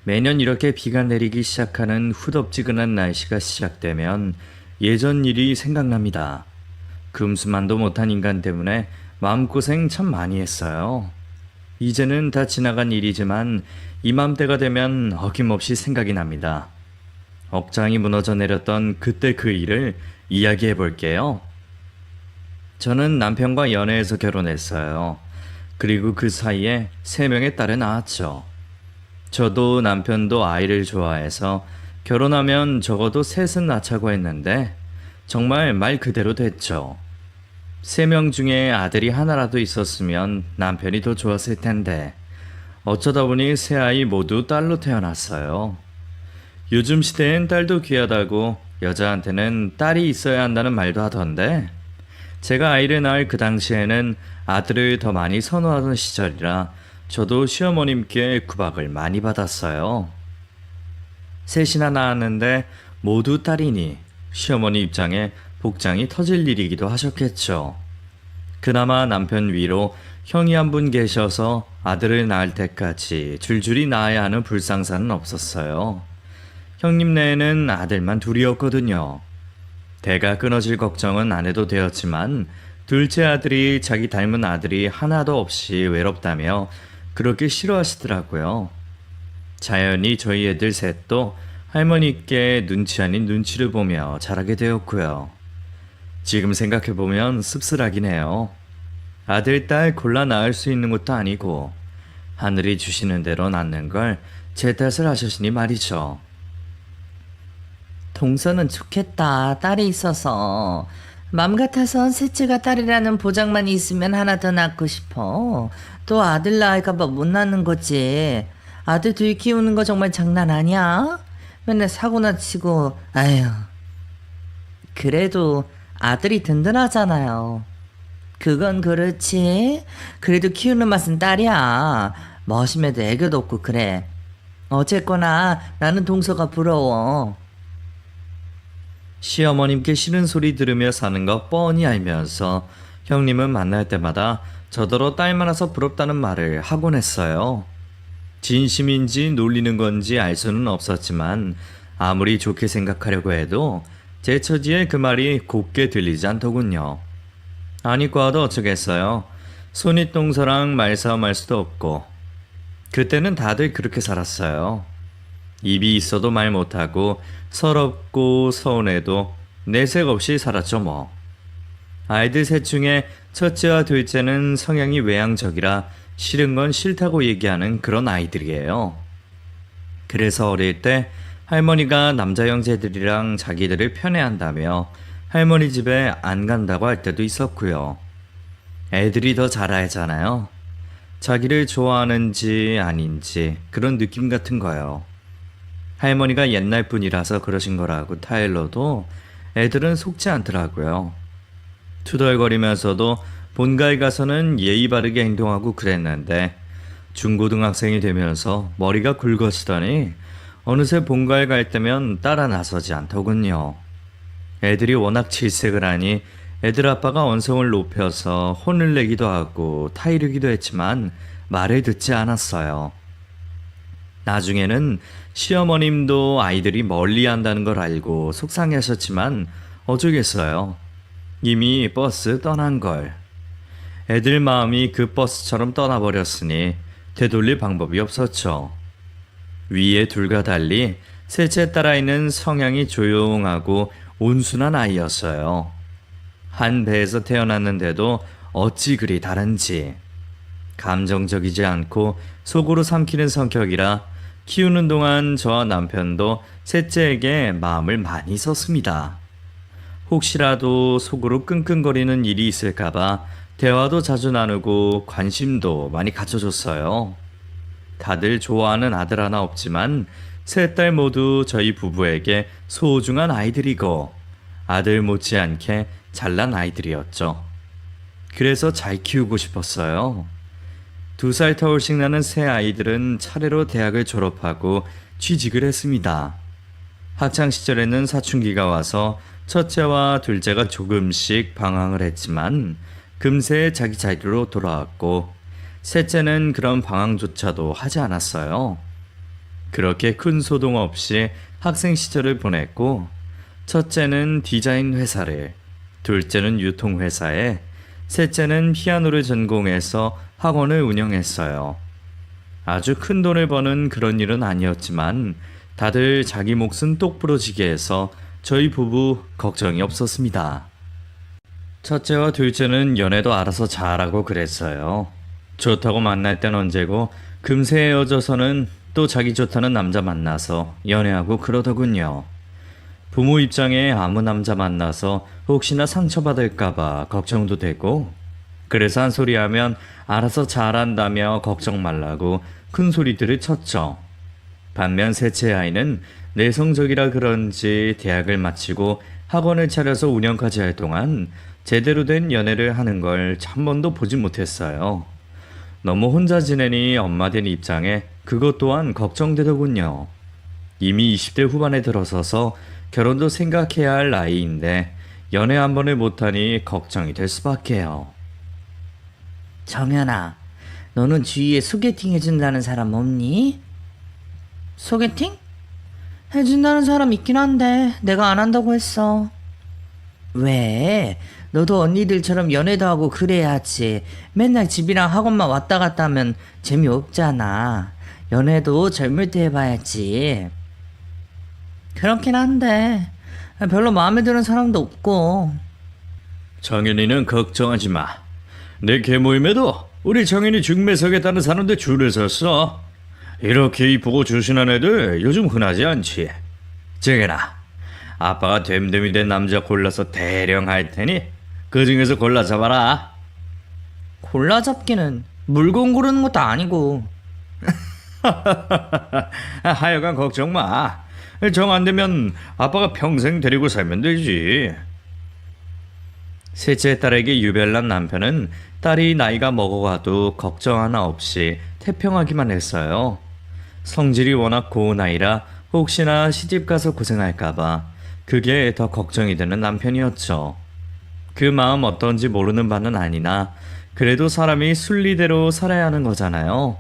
매년 이렇게 비가 내리기 시작하는 후덥지근한 날씨가 시작되면 예전 일이 생각납니다. 금수만도 못한 인간 때문에 마음고생 참 많이 했어요. 이제는 다 지나간 일이지만 이맘때가 되면 어김없이 생각이 납니다. 억장이 무너져 내렸던 그때 그 일을 이야기해 볼게요. 저는 남편과 연애해서 결혼했어요. 그리고 그 사이에 3명의 딸을 낳았죠. 저도 남편도 아이를 좋아해서 결혼하면 적어도 셋은 낳자고 했는데 정말 말 그대로 됐죠. 3명 중에 아들이 하나라도 있었으면 남편이 더 좋았을 텐데 어쩌다 보니 세 아이 모두 딸로 태어났어요. 요즘 시대엔 딸도 귀하다고 여자한테는 딸이 있어야 한다는 말도 하던데 제가 아이를 낳을 그 당시에는 아들을 더 많이 선호하던 시절이라 저도 시어머님께 구박을 많이 받았어요. 셋이나 낳았는데 모두 딸이니 시어머니 입장에 복장이 터질 일이기도 하셨겠죠. 그나마 남편 위로 형이 한 분 계셔서 아들을 낳을 때까지 줄줄이 낳아야 하는 불상사는 없었어요. 형님 내에는 아들만 둘이었거든요. 대가 끊어질 걱정은 안 해도 되었지만 둘째 아들이 자기 닮은 아들이 하나도 없이 외롭다며 그렇게 싫어하시더라고요. 자연히 저희 애들 셋도 할머니께 눈치 아닌 눈치를 보며 자라게 되었고요. 지금 생각해보면 씁쓸하긴 해요. 아들, 딸 골라 낳을 수 있는 것도 아니고 하늘이 주시는 대로 낳는 걸 제 탓을 하셨으니 말이죠. 동서는 좋겠다. 딸이 있어서. 맘 같아선 셋째가 딸이라는 보장만 있으면 하나 더 낳고 싶어. 또 아들 낳을까봐 못 낳는 거지. 아들 둘 키우는 거 정말 장난 아니야? 맨날 사고나 치고, 아휴. 그래도 아들이 든든하잖아요. 그건 그렇지. 그래도 키우는 맛은 딸이야. 머심에도 애교도 없고 그래. 어쨌거나 나는 동서가 부러워. 시어머님께 싫은 소리 들으며 사는 거 뻔히 알면서 형님은 만날 때마다 저더러 딸 많아서 부럽다는 말을 하곤 했어요. 진심인지 놀리는 건지 알 수는 없었지만 아무리 좋게 생각하려고 해도 제 처지에 그 말이 곱게 들리지 않더군요. 아니과도 어쩌겠어요. 손윗동서랑 말싸움할 수도 없고 그때는 다들 그렇게 살았어요. 입이 있어도 말 못하고 서럽고 서운해도 내색 없이 살았죠 뭐. 아이들 셋 중에 첫째와 둘째는 성향이 외향적이라 싫은 건 싫다고 얘기하는 그런 아이들이에요. 그래서 어릴 때 할머니가 남자 형제들이랑 자기들을 편애한다며 할머니 집에 안 간다고 할 때도 있었고요. 애들이 더 잘 알잖아요. 자기를 좋아하는지 아닌지 그런 느낌 같은 거요. 할머니가 옛날 분이라서 그러신 거라고 타일러도 애들은 속지 않더라고요. 투덜거리면서도 본가에 가서는 예의 바르게 행동하고 그랬는데 중고등학생이 되면서 머리가 굵어지더니 어느새 본가에 갈 때면 따라 나서지 않더군요. 애들이 워낙 질색을 하니 애들 아빠가 언성을 높여서 혼을 내기도 하고 타이르기도 했지만 말을 듣지 않았어요. 나중에는 시어머님도 아이들이 멀리 한다는 걸 알고 속상해 하셨지만 어쩌겠어요. 이미 버스 떠난 걸. 애들 마음이 그 버스처럼 떠나버렸으니 되돌릴 방법이 없었죠. 위에 둘과 달리 셋째 딸아이는 성향이 조용하고 온순한 아이였어요. 한 배에서 태어났는데도 어찌 그리 다른지. 감정적이지 않고 속으로 삼키는 성격이라 키우는 동안 저와 남편도 셋째에게 마음을 많이 썼습니다. 혹시라도 속으로 끙끙거리는 일이 있을까봐 대화도 자주 나누고 관심도 많이 가져줬어요. 다들 좋아하는 아들 하나 없지만 셋 딸 모두 저희 부부에게 소중한 아이들이고 아들 못지않게 잘난 아이들이었죠. 그래서 잘 키우고 싶었어요. 2살 터울씩 나는 새 아이들은 차례로 대학을 졸업하고 취직을 했습니다. 학창시절에는 사춘기가 와서 첫째와 둘째가 조금씩 방황을 했지만 금세 자기 자리로 돌아왔고 셋째는 그런 방황조차도 하지 않았어요. 그렇게 큰 소동 없이 학생 시절을 보냈고, 첫째는 디자인 회사를, 둘째는 유통회사에, 셋째는 피아노를 전공해서 학원을 운영했어요. 아주 큰 돈을 버는 그런 일은 아니었지만 다들 자기 몫은 똑 부러지게 해서 저희 부부 걱정이 없었습니다. 첫째와 둘째는 연애도 알아서 잘하고 그랬어요. 좋다고 만날 땐 언제고 금세 헤어져서는 또 자기 좋다는 남자 만나서 연애하고 그러더군요. 부모 입장에 아무 남자 만나서 혹시나 상처받을까봐 걱정도 되고, 그래서 한 소리 하면 알아서 잘한다며 걱정 말라고 큰 소리들을 쳤죠. 반면 셋째 아이는 내성적이라 그런지 대학을 마치고 학원을 차려서 운영까지 할 동안 제대로 된 연애를 하는 걸 한 번도 보지 못했어요. 너무 혼자 지내니 엄마 된 입장에 그것 또한 걱정되더군요. 이미 20대 후반에 들어서서 결혼도 생각해야 할 나이인데 연애 한 번을 못하니 걱정이 될 수밖에요. 정연아, 너는 주위에 소개팅 해준다는 사람 없니? 소개팅? 해준다는 사람 있긴 한데 내가 안 한다고 했어. 왜? 너도 언니들처럼 연애도 하고 그래야지. 맨날 집이랑 학원만 왔다 갔다 하면 재미없잖아. 연애도 젊을 때 해봐야지. 그렇긴 한데 별로 마음에 드는 사람도 없고. 정연이는 걱정하지 마. 내 개모임에도 우리 정연이 중매서겠다는 사람들 줄을 섰어. 이렇게 이쁘고 조신한 애들 요즘 흔하지 않지. 정연아, 아빠가 됨됨이 된 남자 골라서 대령 할 테니 그 중에서 골라 잡아라. 골라 잡기는 물건 고르는 것도 아니고. 하여간 걱정 마. 정 안 되면 아빠가 평생 데리고 살면 되지. 셋째 딸에게 유별난 남편은 딸이 나이가 먹어가도 걱정 하나 없이 태평하기만 했어요. 성질이 워낙 고운 아이라 혹시나 시집가서 고생할까봐 그게 더 걱정이 되는 남편이었죠. 그 마음 어떤지 모르는 바는 아니나 그래도 사람이 순리대로 살아야 하는 거잖아요.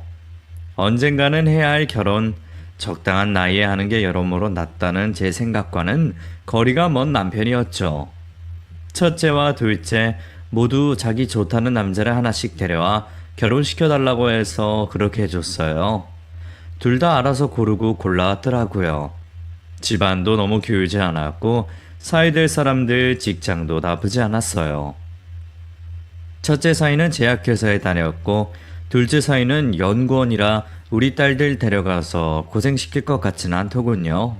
언젠가는 해야 할 결혼, 적당한 나이에 하는 게 여러모로 낫다는 제 생각과는 거리가 먼 남편이었죠. 첫째와 둘째 모두 자기 좋다는 남자를 하나씩 데려와 결혼시켜달라고 해서 그렇게 해줬어요. 둘 다 알아서 고르고 골라왔더라고요. 집안도 너무 기울지 않았고 사이될 사람들 직장도 나쁘지 않았어요. 첫째 사이는 제약회사에 다녔고 둘째 사이는 연구원이라 우리 딸들 데려가서 고생시킬 것 같지는 않더군요.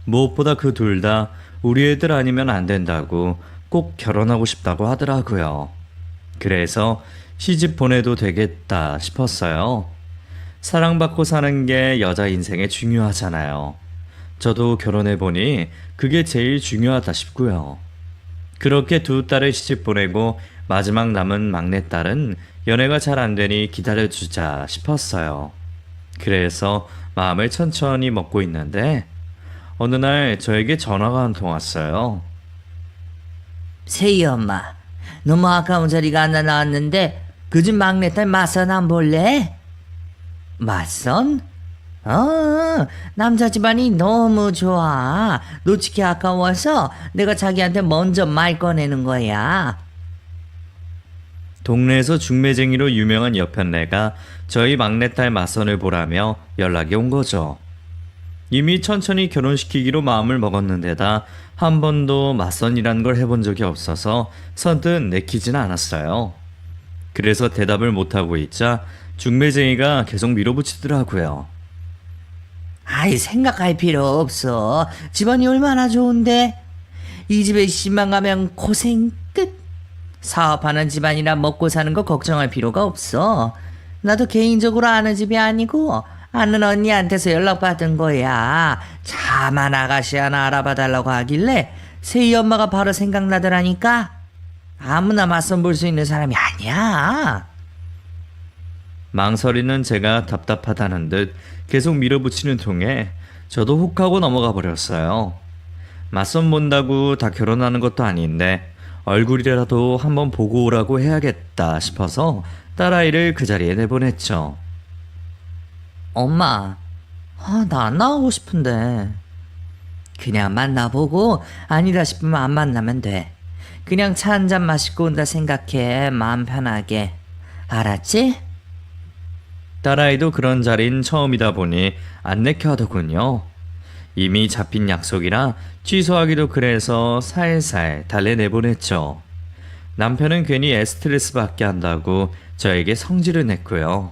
무엇보다 그 둘 다 우리 애들 아니면 안 된다고 꼭 결혼하고 싶다고 하더라고요. 그래서 시집 보내도 되겠다 싶었어요. 사랑받고 사는 게 여자 인생에 중요하잖아요. 저도 결혼해보니 그게 제일 중요하다 싶고요. 그렇게 두 딸을 시집 보내고 마지막 남은 막내딸은 연애가 잘 안 되니 기다려주자 싶었어요. 그래서 마음을 천천히 먹고 있는데 어느 날 저에게 전화가 한 통 왔어요. 세희 엄마, 너무 아까운 자리가 하나 나왔는데 그 집 막내딸 맞선 안 볼래? 맞선? 남자 집안이 너무 좋아. 놓치기 아까워서 내가 자기한테 먼저 말 꺼내는 거야. 동네에서 중매쟁이로 유명한 여편네가 저희 막내딸 맞선을 보라며 연락이 온 거죠. 이미 천천히 결혼시키기로 마음을 먹었는데다 한 번도 맞선이란 걸 해본 적이 없어서 선뜻 내키진 않았어요. 그래서 대답을 못하고 있자 중매쟁이가 계속 밀어붙이더라고요. 아이, 생각할 필요 없어. 집안이 얼마나 좋은데. 이 집에 시집만 가면 고생 끝. 사업하는 집안이라 먹고 사는 거 걱정할 필요가 없어. 나도 개인적으로 아는 집이 아니고 아는 언니한테서 연락받은 거야. 자만 아가씨 하나 알아봐 달라고 하길래 세희 엄마가 바로 생각나더라니까. 아무나 맞선 볼 수 있는 사람이 아니야. 망설이는 제가 답답하다는 듯 계속 밀어붙이는 통에 저도 혹하고 넘어가 버렸어요. 맞선 본다고 다 결혼하는 것도 아닌데 얼굴이라도 한번 보고 오라고 해야겠다 싶어서 딸아이를 그 자리에 내보냈죠. 엄마, 나 안 나가고 싶은데. 그냥 만나보고 아니다 싶으면 안 만나면 돼. 그냥 차 한 잔 마시고 온다 생각해. 마음 편하게. 알았지? 딸아이도 그런 자리는 처음이다 보니 안 내켜 하더군요. 이미 잡힌 약속이라 취소하기도 그래서 살살 달래내보냈죠. 남편은 괜히 스트레스 받게 한다고 저에게 성질을 냈고요.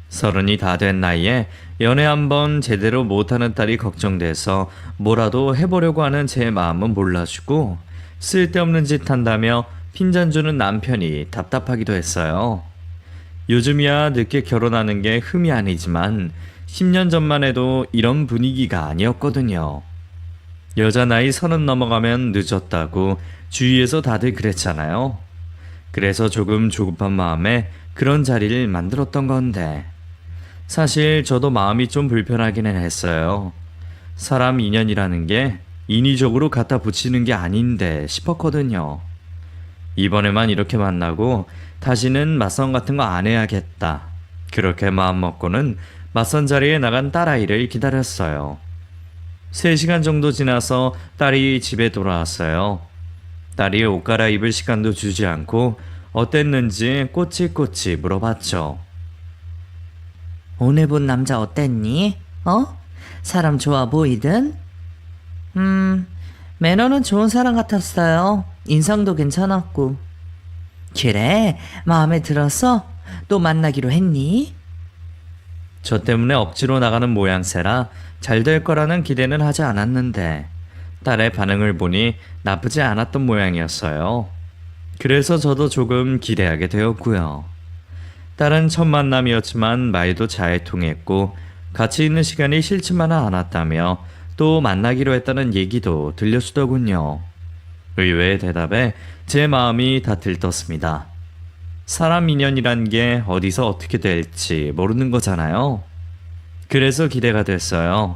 30이 다 된 나이에 연애 한번 제대로 못하는 딸이 걱정돼서 뭐라도 해보려고 하는 제 마음은 몰라주고 쓸데없는 짓 한다며 핀잔 주는 남편이 답답하기도 했어요. 요즘이야 늦게 결혼하는 게 흠이 아니지만 10년 전만 해도 이런 분위기가 아니었거든요. 여자 나이 30 넘어가면 늦었다고 주위에서 다들 그랬잖아요. 그래서 조금 조급한 마음에 그런 자리를 만들었던 건데 사실 저도 마음이 좀 불편하기는 했어요. 사람 인연이라는 게 인위적으로 갖다 붙이는 게 아닌데 싶었거든요. 이번에만 이렇게 만나고 다시는 맞선 같은 거 안 해야겠다. 그렇게 마음먹고는 맞선 자리에 나간 딸아이를 기다렸어요. 3시간 정도 지나서 딸이 집에 돌아왔어요. 딸이 옷 갈아입을 시간도 주지 않고 어땠는지 꼬치꼬치 물어봤죠. 오늘 본 남자 어땠니? 사람 좋아 보이든? 매너는 좋은 사람 같았어요. 인상도 괜찮았고. 그래, 마음에 들었어? 또 만나기로 했니? 저 때문에 억지로 나가는 모양새라 잘 될 거라는 기대는 하지 않았는데 딸의 반응을 보니 나쁘지 않았던 모양이었어요. 그래서 저도 조금 기대하게 되었고요. 딸은 첫 만남이었지만 말도 잘 통했고 같이 있는 시간이 싫지만은 않았다며 또 만나기로 했다는 얘기도 들려주더군요. 의외의 대답에 제 마음이 다 들떴습니다. 사람 인연이란 게 어디서 어떻게 될지 모르는 거잖아요. 그래서 기대가 됐어요.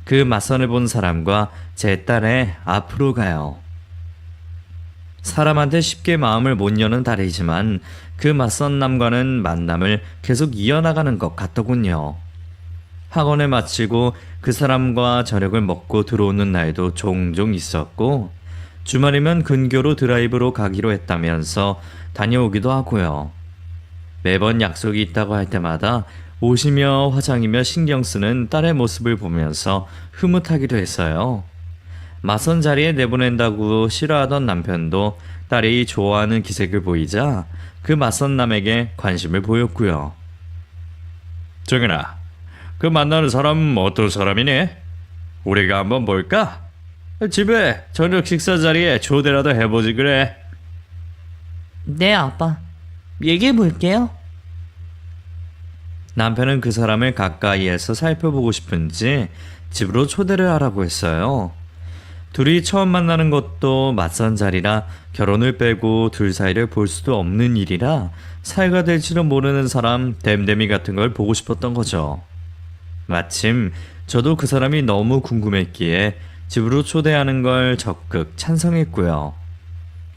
그 맞선을 본 사람과 제 딸의 앞으로 가요. 사람한테 쉽게 마음을 못 여는 딸이지만 그 맞선 남과는 만남을 계속 이어나가는 것 같더군요. 학원을 마치고 그 사람과 저녁을 먹고 들어오는 날도 종종 있었고 주말이면 근교로 드라이브로 가기로 했다면서 다녀오기도 하고요. 매번 약속이 있다고 할 때마다 옷이며 화장이며 신경 쓰는 딸의 모습을 보면서 흐뭇하기도 했어요. 맞선 자리에 내보낸다고 싫어하던 남편도 딸이 좋아하는 기색을 보이자 그 맞선 남에게 관심을 보였고요. 정연아, 그 만나는 사람 어떤 사람이니? 우리가 한번 볼까? 집에 저녁 식사 자리에 초대라도 해보지 그래. 네, 아빠. 얘기해 볼게요. 남편은 그 사람을 가까이에서 살펴보고 싶은지 집으로 초대를 하라고 했어요. 둘이 처음 만나는 것도 맞선 자리라 결혼을 빼고 둘 사이를 볼 수도 없는 일이라 사이가 될지도 모르는 사람 댐댐이 같은 걸 보고 싶었던 거죠. 마침 저도 그 사람이 너무 궁금했기에 집으로 초대하는 걸 적극 찬성했고요.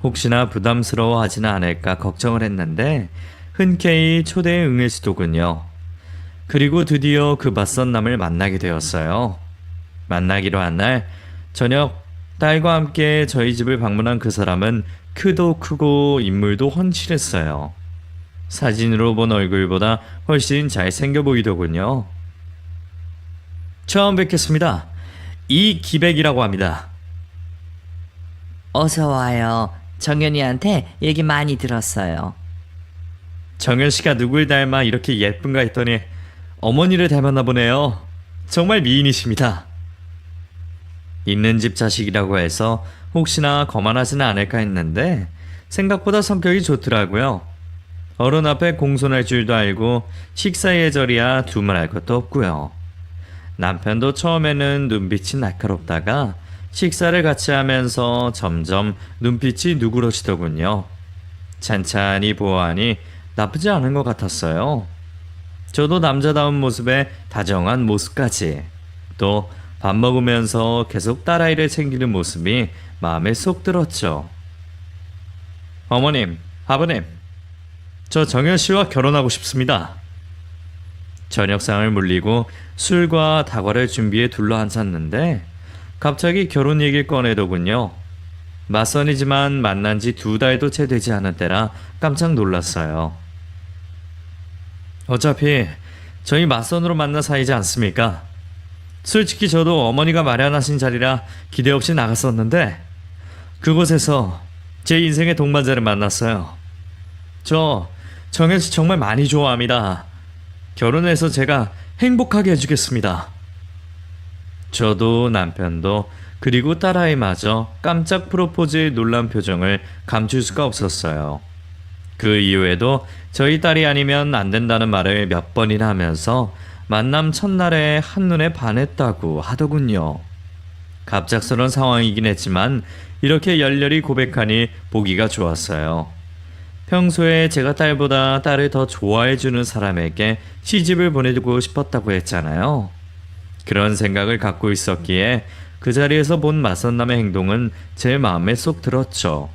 혹시나 부담스러워하지는 않을까 걱정을 했는데 흔쾌히 초대에 응했시더군요. 그리고 드디어 그 맞선 남을 만나게 되었어요. 만나기로 한 날 저녁 딸과 함께 저희 집을 방문한 그 사람은 크도 크고 인물도 훤칠했어요. 사진으로 본 얼굴보다 훨씬 잘생겨 보이더군요. 처음 뵙겠습니다. 이기백이라고 합니다. 어서 와요. 정연이한테 얘기 많이 들었어요. 정연 씨가 누굴 닮아 이렇게 예쁜가 했더니 어머니를 닮았나 보네요. 정말 미인이십니다. 있는 집 자식이라고 해서 혹시나 거만하지는 않을까 했는데 생각보다 성격이 좋더라고요. 어른 앞에 공손할 줄도 알고 식사 예절이야 두말할 것도 없고요. 남편도 처음에는 눈빛이 날카롭다가 식사를 같이 하면서 점점 눈빛이 누그러지더군요. 찬찬히 보아하니 나쁘지 않은 것 같았어요. 저도 남자다운 모습에 다정한 모습까지 또 밥 먹으면서 계속 딸아이를 챙기는 모습이 마음에 쏙 들었죠. 어머님, 아버님, 저 정현 씨와 결혼하고 싶습니다. 저녁상을 물리고 술과 다과를 준비해 둘러앉았는데 갑자기 결혼 얘기를 꺼내더군요. 맞선이지만 만난 지 2달도 채 되지 않은 때라 깜짝 놀랐어요. 어차피 저희 맞선으로 만난 사이지 않습니까? 솔직히 저도 어머니가 마련하신 자리라 기대 없이 나갔었는데 그곳에서 제 인생의 동반자를 만났어요. 저 정혜씨 정말 많이 좋아합니다. 결혼해서 제가 행복하게 해주겠습니다. 저도 남편도 그리고 딸아이마저 깜짝 프로포즈의 놀란 표정을 감출 수가 없었어요. 그 이후에도 저희 딸이 아니면 안 된다는 말을 몇 번이나 하면서 만남 첫날에 한눈에 반했다고 하더군요. 갑작스러운 상황이긴 했지만 이렇게 열렬히 고백하니 보기가 좋았어요. 평소에 제가 딸보다 딸을 더 좋아해주는 사람에게 시집을 보내주고 싶었다고 했잖아요. 그런 생각을 갖고 있었기에 그 자리에서 본 맞선남의 행동은 제 마음에 쏙 들었죠.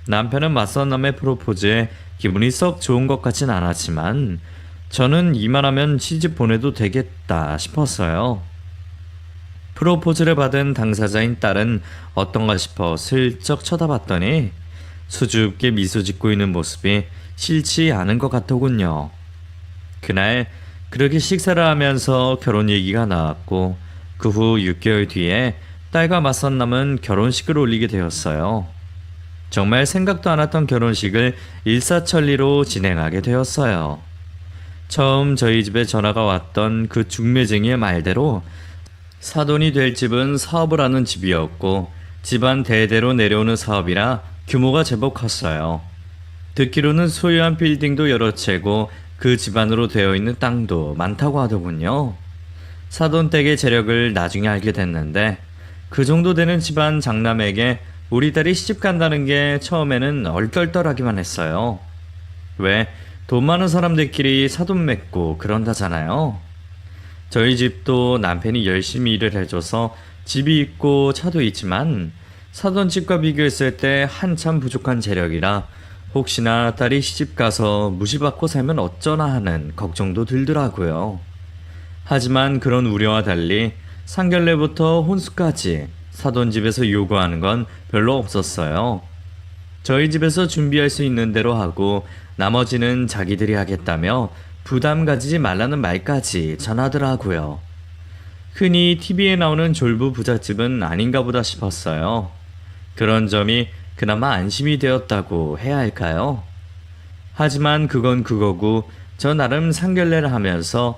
남편은 맞선남의 프로포즈에 기분이 썩 좋은 것 같진 않았지만 저는 이만하면 시집 보내도 되겠다 싶었어요. 프로포즈를 받은 당사자인 딸은 어떤가 싶어 슬쩍 쳐다봤더니 수줍게 미소 짓고 있는 모습이 싫지 않은 것 같더군요. 그날 그렇게 식사를 하면서 결혼 얘기가 나왔고 그 후 6개월 뒤에 딸과 맞선남은 결혼식을 올리게 되었어요. 정말 생각도 않았던 결혼식을 일사천리로 진행하게 되었어요. 처음 저희 집에 전화가 왔던 그 중매쟁이의 말대로 사돈이 될 집은 사업을 하는 집이었고 집안 대대로 내려오는 사업이라 규모가 제법 컸어요. 듣기로는 소유한 빌딩도 여러 채고 그 집안으로 되어 있는 땅도 많다고 하더군요. 사돈 댁의 재력을 나중에 알게 됐는데 그 정도 되는 집안 장남에게 우리 딸이 시집 간다는 게 처음에는 얼떨떨하기만 했어요. 왜 돈 많은 사람들끼리 사돈 맺고 그런다잖아요. 저희 집도 남편이 열심히 일을 해줘서 집이 있고 차도 있지만 사돈 집과 비교했을 때 한참 부족한 재력이라 혹시나 딸이 시집가서 무시받고 살면 어쩌나 하는 걱정도 들더라고요. 하지만 그런 우려와 달리 상견례부터 혼수까지 사돈 집에서 요구하는 건 별로 없었어요. 저희 집에서 준비할 수 있는 대로 하고 나머지는 자기들이 하겠다며 부담 가지지 말라는 말까지 전하더라고요. 흔히 TV에 나오는 졸부 부잣집은 아닌가 보다 싶었어요. 그런 점이 그나마 안심이 되었다고 해야 할까요? 하지만 그건 그거고 저 나름 상견례를 하면서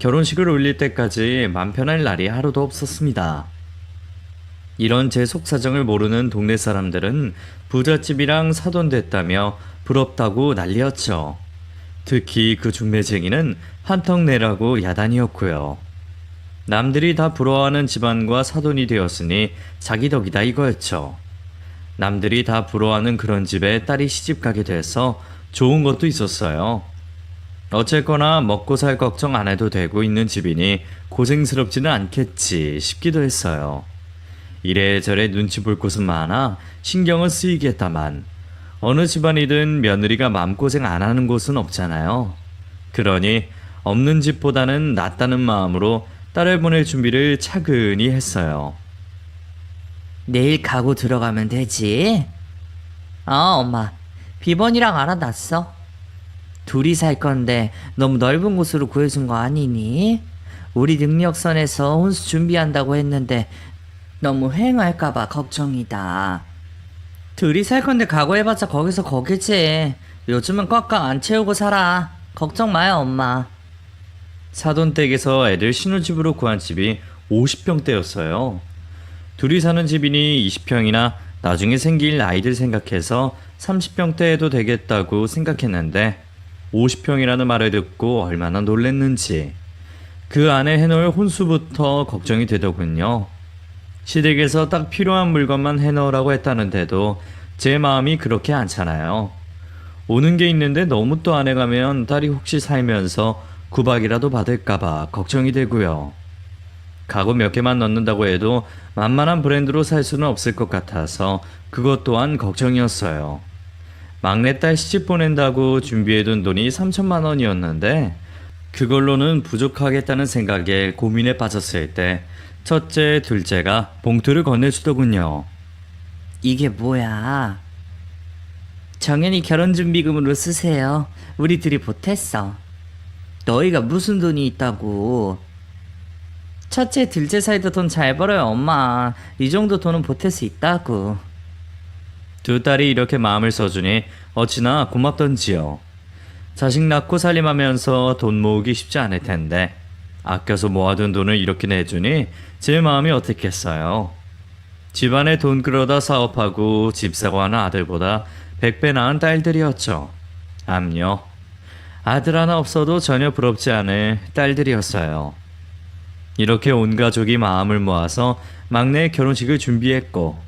결혼식을 올릴 때까지 맘 편할 날이 하루도 없었습니다. 이런 제 속사정을 모르는 동네 사람들은 부잣집이랑 사돈 됐다며 부럽다고 난리였죠. 특히 그 중매쟁이는 한턱 내라고 야단이었고요. 남들이 다 부러워하는 집안과 사돈이 되었으니 자기 덕이다 이거였죠. 남들이 다 부러워하는 그런 집에 딸이 시집가게 돼서 좋은 것도 있었어요. 어쨌거나 먹고 살 걱정 안 해도 되고 있는 집이니 고생스럽지는 않겠지 싶기도 했어요. 이래저래 눈치 볼 곳은 많아 신경은 쓰이겠다만 어느 집안이든 며느리가 마음고생 안 하는 곳은 없잖아요. 그러니 없는 집보다는 낫다는 마음으로 딸을 보낼 준비를 차근히 했어요. 내일 가구 들어가면 되지? 엄마. 비번이랑 알아놨어. 둘이 살 건데 너무 넓은 곳으로 구해준 거 아니니? 우리 능력선에서 혼수 준비한다고 했는데 너무 휑할까봐 걱정이다. 둘이 살 건데 각오해봤자 거기서 거기지. 요즘은 꽉꽉 안 채우고 살아. 걱정 마요, 엄마. 사돈 댁에서 애들 신혼집으로 구한 집이 50평대였어요. 둘이 사는 집이니 20평이나 나중에 생길 아이들 생각해서 30평대 해도 되겠다고 생각했는데 50평이라는 말을 듣고 얼마나 놀랬는지 그 안에 해놓을 혼수부터 걱정이 되더군요. 시댁에서 딱 필요한 물건만 해놓으라고 했다는데도 제 마음이 그렇게 않잖아요. 오는 게 있는데 너무 또 안 해가면 딸이 혹시 살면서 구박이라도 받을까봐 걱정이 되고요. 가구 몇 개만 넣는다고 해도 만만한 브랜드로 살 수는 없을 것 같아서 그것 또한 걱정이었어요. 막내딸 시집 보낸다고 준비해둔 돈이 3천만 원이었는데 그걸로는 부족하겠다는 생각에 고민에 빠졌을 때 첫째, 둘째가 봉투를 건네주더군요. 이게 뭐야? 정연이 결혼준비금으로 쓰세요. 우리 둘이 보탰어. 너희가 무슨 돈이 있다고? 첫째, 둘째 사이도 돈 잘 벌어요, 엄마. 이 정도 돈은 보탤 수 있다고. 두 딸이 이렇게 마음을 써주니 어찌나 고맙던지요. 자식 낳고 살림하면서 돈 모으기 쉽지 않을 텐데 아껴서 모아둔 돈을 이렇게 내주니 제 마음이 어떻겠어요. 집안에 돈 끌어다 사업하고 집 사고 하는 아들보다 100배 나은 딸들이었죠. 암요. 아들 하나 없어도 전혀 부럽지 않을 딸들이었어요. 이렇게 온 가족이 마음을 모아서 막내의 결혼식을 준비했고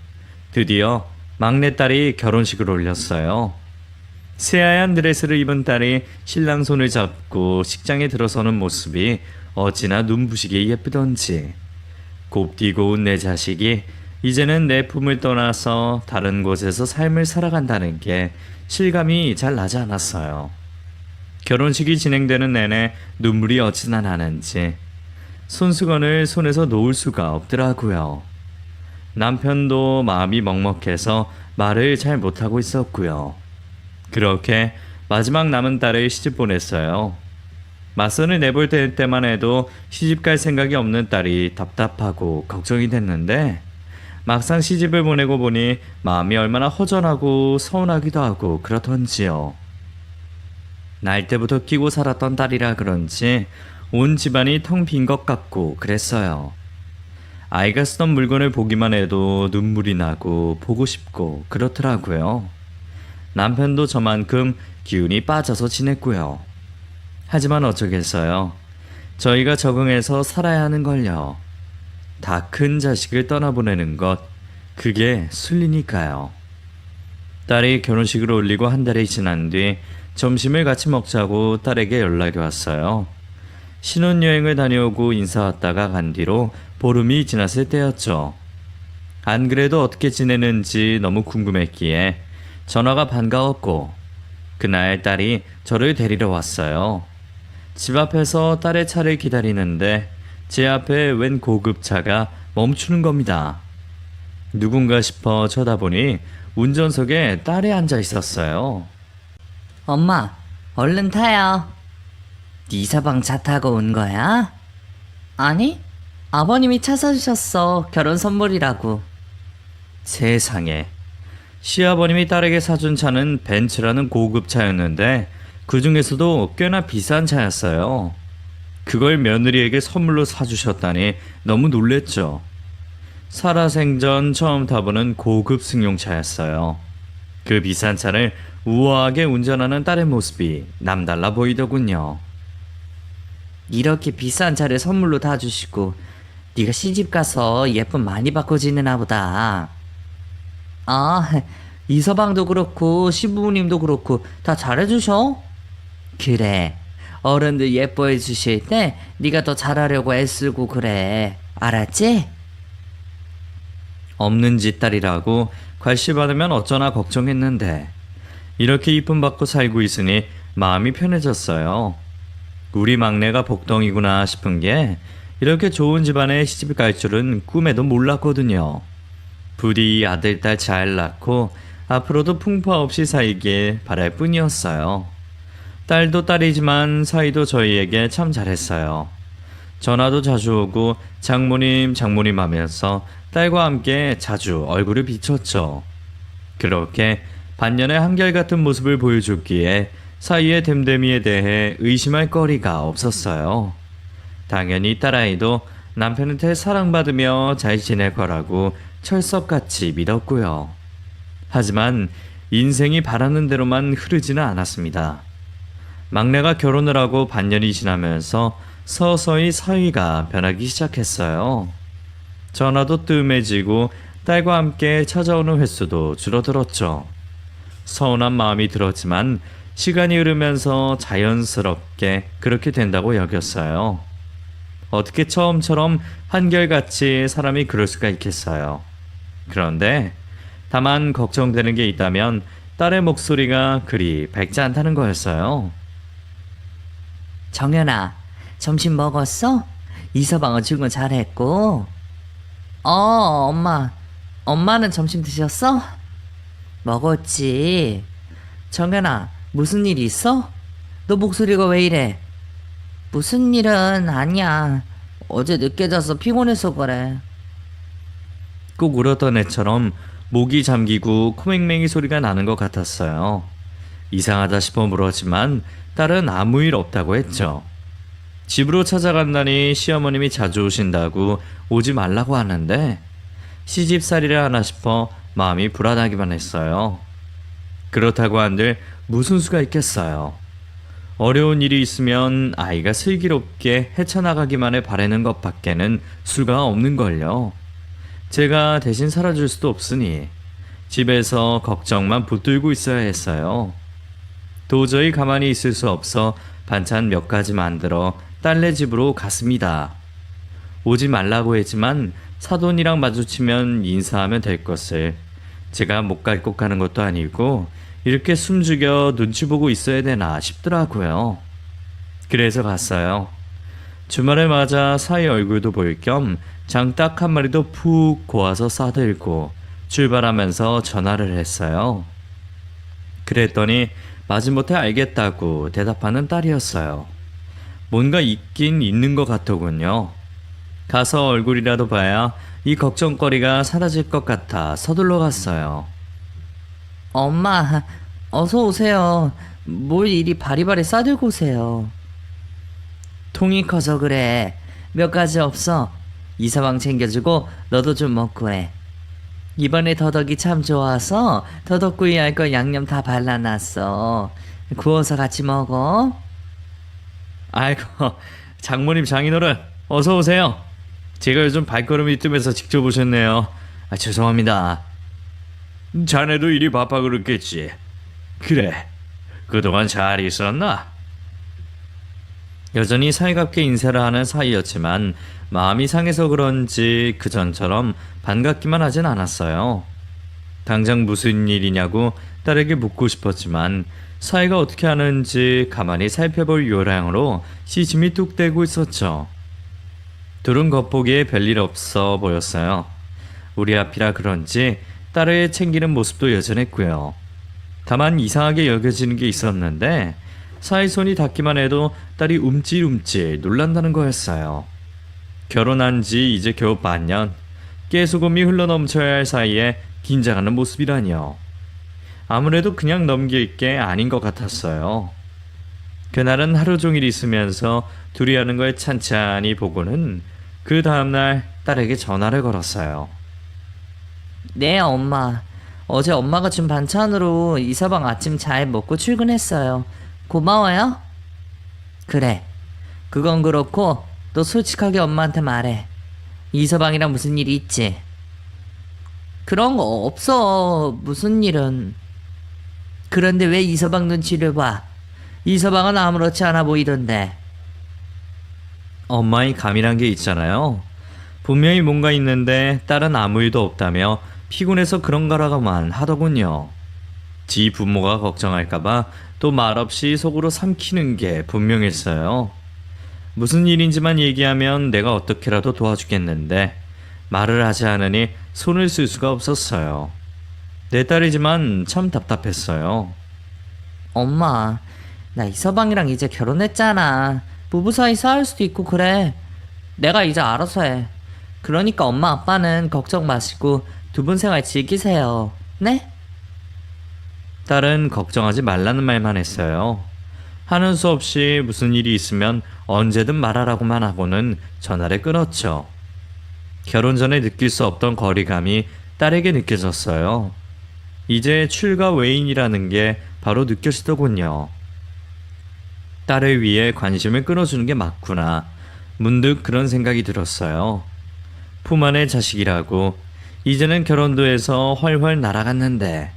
드디어 막내딸이 결혼식을 올렸어요. 새하얀 드레스를 입은 딸이 신랑 손을 잡고 식장에 들어서는 모습이 어찌나 눈부시게 예쁘던지. 곱디고 온 내 자식이 이제는 내 품을 떠나서 다른 곳에서 삶을 살아간다는 게 실감이 잘 나지 않았어요. 결혼식이 진행되는 내내 눈물이 어찌나 나는지 손수건을 손에서 놓을 수가 없더라고요. 남편도 마음이 먹먹해서 말을 잘 못하고 있었고요. 그렇게 마지막 남은 딸을 시집 보냈어요. 맞선을 내볼 때만 해도 시집 갈 생각이 없는 딸이 답답하고 걱정이 됐는데 막상 시집을 보내고 보니 마음이 얼마나 허전하고 서운하기도 하고 그렇던지요. 날 때부터 끼고 살았던 딸이라 그런지 온 집안이 텅 빈 것 같고 그랬어요. 아이가 쓰던 물건을 보기만 해도 눈물이 나고 보고 싶고 그렇더라고요. 남편도 저만큼 기운이 빠져서 지냈고요. 하지만 어쩌겠어요. 저희가 적응해서 살아야 하는 걸요. 다 큰 자식을 떠나보내는 것, 그게 순리니까요. 딸이 결혼식을 올리고 한 달이 지난 뒤 점심을 같이 먹자고 딸에게 연락이 왔어요. 신혼여행을 다녀오고 인사 왔다가 간 뒤로 보름이 지났을 때였죠. 안 그래도 어떻게 지내는지 너무 궁금했기에 전화가 반가웠고 그날 딸이 저를 데리러 왔어요. 집 앞에서 딸의 차를 기다리는데 제 앞에 웬 고급차가 멈추는 겁니다. 누군가 싶어 쳐다보니 운전석에 딸이 앉아 있었어요. 엄마, 얼른 타요. 네 서방 차 타고 온 거야? 아니, 아버님이 차 사주셨어. 결혼 선물이라고. 세상에. 시아버님이 딸에게 사준 차는 벤츠라는 고급차였는데 그 중에서도 꽤나 비싼 차였어요. 그걸 며느리에게 선물로 사주셨다니 너무 놀랬죠. 살아생전 처음 타보는 고급 승용차였어요. 그 비싼 차를 우아하게 운전하는 딸의 모습이 남달라 보이더군요. 이렇게 비싼 차를 선물로 다 주시고 네가 시집가서 예쁨 많이 받고 지내나 보다. 아, 이서방도 그렇고 시부모님도 그렇고 다 잘해주셔? 그래, 어른들 예뻐해 주실 때 네가 더 잘하려고 애쓰고 그래. 알았지? 없는 집 딸이라고 괄시받으면 어쩌나 걱정했는데 이렇게 이쁨 받고 살고 있으니 마음이 편해졌어요. 우리 막내가 복덩이구나 싶은 게 이렇게 좋은 집안에 시집 갈 줄은 꿈에도 몰랐거든요. 부디 아들, 딸 잘 낳고 앞으로도 풍파 없이 살길 바랄 뿐이었어요. 딸도 딸이지만 사이도 저희에게 참 잘했어요. 전화도 자주 오고 장모님 장모님 하면서 딸과 함께 자주 얼굴을 비췄죠. 그렇게 반년의 한결같은 모습을 보여줬기에 사이의 됨됨이에 대해 의심할 거리가 없었어요. 당연히 딸아이도 남편한테 사랑받으며 잘 지낼 거라고 철석같이 믿었고요. 하지만 인생이 바라는 대로만 흐르지는 않았습니다. 막내가 결혼을 하고 반년이 지나면서 서서히 사위가 변하기 시작했어요. 전화도 뜸해지고 딸과 함께 찾아오는 횟수도 줄어들었죠. 서운한 마음이 들었지만 시간이 흐르면서 자연스럽게 그렇게 된다고 여겼어요. 어떻게 처음처럼 한결같이 사람이 그럴 수가 있겠어요. 그런데 다만 걱정되는 게 있다면 딸의 목소리가 그리 밝지 않다는 거였어요. 정연아, 점심 먹었어? 이서방은 출근 잘했고. 엄마. 엄마는 점심 드셨어? 먹었지. 정연아, 무슨 일 있어? 너 목소리가 왜 이래? 무슨 일은 아니야. 어제 늦게 자서 피곤해서 그래. 꼭 울었던 애처럼 목이 잠기고 코맹맹이 소리가 나는 것 같았어요. 이상하다 싶어 물었지만 딸은 아무 일 없다고 했죠. 집으로 찾아간다니 시어머님이 자주 오신다고 오지 말라고 하는데 시집살이를 하나 싶어 마음이 불안하기만 했어요. 그렇다고 한들 무슨 수가 있겠어요. 어려운 일이 있으면 아이가 슬기롭게 헤쳐나가기만을 바라는 것밖에는 수가 없는걸요. 제가 대신 살아줄 수도 없으니 집에서 걱정만 붙들고 있어야 했어요. 도저히 가만히 있을 수 없어 반찬 몇 가지 만들어 딸네 집으로 갔습니다. 오지 말라고 했지만 사돈이랑 마주치면 인사하면 될 것을 제가 못 갈 곳 가는 것도 아니고 이렇게 숨죽여 눈치 보고 있어야 되나 싶더라고요. 그래서 갔어요. 주말을 맞아 사위 얼굴도 볼 겸 장딱 한 마리도 푹 고아서 싸들고 출발하면서 전화를 했어요. 그랬더니 마지못해 알겠다고 대답하는 딸이었어요. 뭔가 있긴 있는 것 같더군요. 가서 얼굴이라도 봐야 이 걱정거리가 사라질 것 같아 서둘러 갔어요. 엄마, 어서 오세요. 뭘 이리 바리바리 싸들고 오세요. 통이 커서 그래. 몇 가지 없어. 이서방 챙겨주고 너도 좀 먹고 해. 이번에 더덕이 참 좋아서 더덕구이 할 거 양념 다 발라놨어. 구워서 같이 먹어. 아이고, 장모님 장인어른 어서 오세요. 제가 요즘 발걸음이 뜸해서 직접 오셨네요. 죄송합니다. 자네도 일이 바빠 그렇겠지. 그래, 그동안 잘 있었나? 여전히 살갑게 인사를 하는 사이였지만 마음이 상해서 그런지 그전처럼 반갑기만 하진 않았어요. 당장 무슨 일이냐고 딸에게 묻고 싶었지만 사이가 어떻게 하는지 가만히 살펴볼 요량으로 시침이 뚝 떼고 있었죠. 둘은 겉보기에 별일 없어 보였어요. 우리 앞이라 그런지 딸을 챙기는 모습도 여전했고요. 다만 이상하게 여겨지는 게 있었는데 사이 손이 닿기만 해도 딸이 움찔움찔 놀란다는 거였어요. 결혼한 지 이제 겨우 반년, 깨소금이 흘러넘쳐야 할 사이에 긴장하는 모습이라니요. 아무래도 그냥 넘길 게 아닌 것 같았어요. 그날은 하루 종일 있으면서 둘이 하는 걸 찬찬히 보고는 그 다음날 딸에게 전화를 걸었어요. 네, 엄마. 어제 엄마가 준 반찬으로 이서방 아침 잘 먹고 출근했어요. 고마워요? 그래. 그건 그렇고 너 솔직하게 엄마한테 말해. 이서방이랑 무슨 일이 있지? 그런 거 없어. 무슨 일은. 그런데 왜 이서방 눈치를 봐? 이서방은 아무렇지 않아 보이던데. 엄마의 감이란 게 있잖아요. 분명히 뭔가 있는데 딸은 아무 일도 없다며 피곤해서 그런 거라고만 하더군요. 지 부모가 걱정할까봐 또 말없이 속으로 삼키는 게 분명했어요. 무슨 일인지만 얘기하면 내가 어떻게라도 도와주겠는데 말을 하지 않으니 손을 쓸 수가 없었어요. 내 딸이지만 참 답답했어요. 엄마, 나 이서방이랑 이제 결혼했잖아. 부부 사이 싸울 수도 있고 그래. 내가 이제 알아서 해. 그러니까 엄마 아빠는 걱정 마시고 두 분 생활 즐기세요. 네? 딸은 걱정하지 말라는 말만 했어요. 하는 수 없이 무슨 일이 있으면 언제든 말하라고만 하고는 전화를 끊었죠. 결혼 전에 느낄 수 없던 거리감이 딸에게 느껴졌어요. 이제 출가 외인이라는 게 바로 느껴지더군요. 딸을 위해 관심을 끊어주는 게 맞구나. 문득 그런 생각이 들었어요. 품 안의 자식이라고 이제는 결혼도 해서 훨훨 날아갔는데